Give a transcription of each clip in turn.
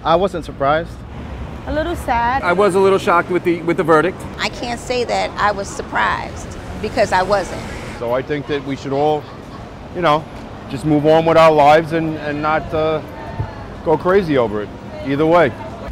I wasn't surprised. A little sad. I was a little shocked with the verdict. I can't say that I was surprised because I wasn't. So I think that we should all, you know, just move on with our lives and not go crazy over it, either way.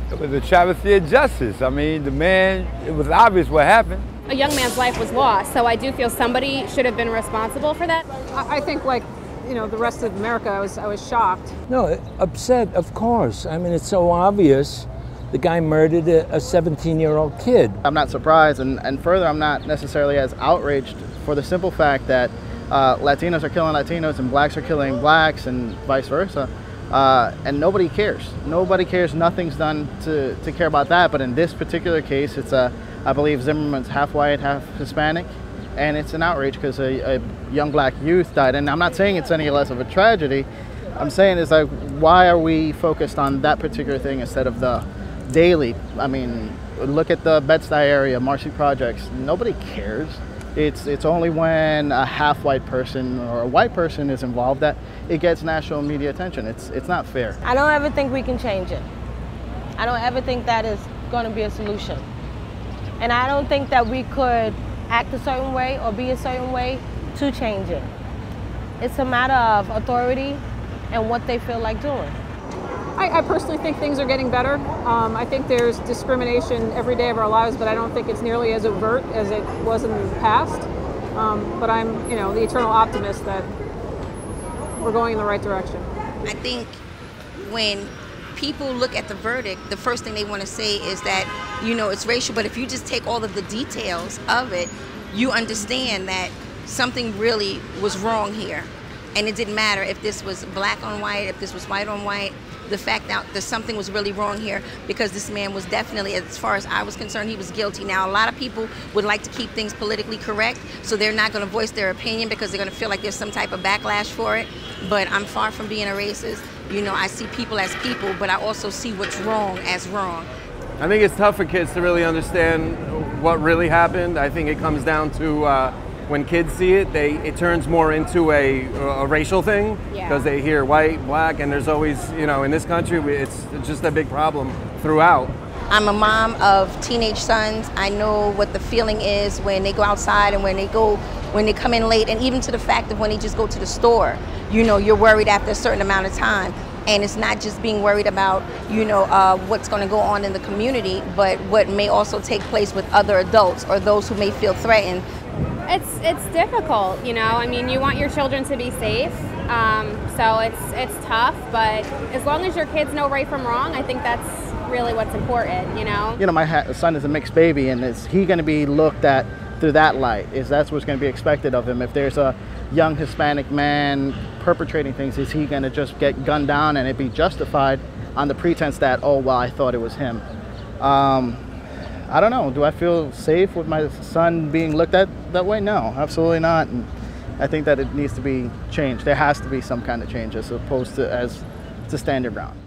It was a travesty of justice. I mean, the man, it was obvious what happened. A young man's life was lost, so I do feel somebody should have been responsible for that. I think, like, you know, the rest of America, I was shocked. No, upset, of course. I mean, it's so obvious. The guy murdered a 17-year-old kid. I'm not surprised, and further, I'm not necessarily as outraged for the simple fact that Latinos are killing Latinos and blacks are killing blacks and vice versa. And nobody cares. Nobody cares. Nothing's done to care about that. But in this particular case, it's I believe Zimmerman's half white, half Hispanic, and it's an outrage because a young black youth died. And I'm not saying it's any less of a tragedy. I'm saying is like, why are we focused on that particular thing instead of the daily? I mean, look at the Bed-Stuy area, Marcy Projects. Nobody cares. It's only when a half-white person or a white person is involved that it gets national media attention. It's not fair. I don't ever think we can change it. I don't ever think that is going to be a solution. And I don't think that we could act a certain way or be a certain way to change it. It's a matter of authority and what they feel like doing. I personally think things are getting better. I think there's discrimination every day of our lives, but I don't think it's nearly as overt as it was in the past. But I'm, the eternal optimist that we're going in the right direction. I think when people look at the verdict, the first thing they want to say is that, it's racial. But if you just take all of the details of it, you understand that something really was wrong here. And it didn't matter if this was black on white, if this was white on white. The fact that something was really wrong here, because this man was definitely, as far as I was concerned, he was guilty. Now, a lot of people would like to keep things politically correct, so they're not going to voice their opinion because they're going to feel like there's some type of backlash for it. But I'm far from being a racist. I see people as people, but I also see what's wrong as wrong. I think it's tough for kids to really understand what really happened. I think it comes down to when kids see it, it turns more into a racial thing because they hear white, black, and there's always, in this country, it's just a big problem throughout. I'm a mom of teenage sons. I know what the feeling is when they go outside and when they come in late, and even to the fact of when they just go to the store. You're worried after a certain amount of time. And it's not just being worried about, what's going to go on in the community, but what may also take place with other adults or those who may feel threatened. It's difficult, I mean, you want your children to be safe, so it's tough, but as long as your kids know right from wrong, I think that's really what's important, My son is a mixed baby, and is he going to be looked at through that light? That's what's going to be expected of him? If there's a young Hispanic man perpetrating things, is he going to just get gunned down and it be justified on the pretense that, oh, well, I thought it was him? I don't know. Do I feel safe with my son being looked at that way? No, absolutely not. And I think that it needs to be changed. There has to be some kind of change as opposed to stand your ground.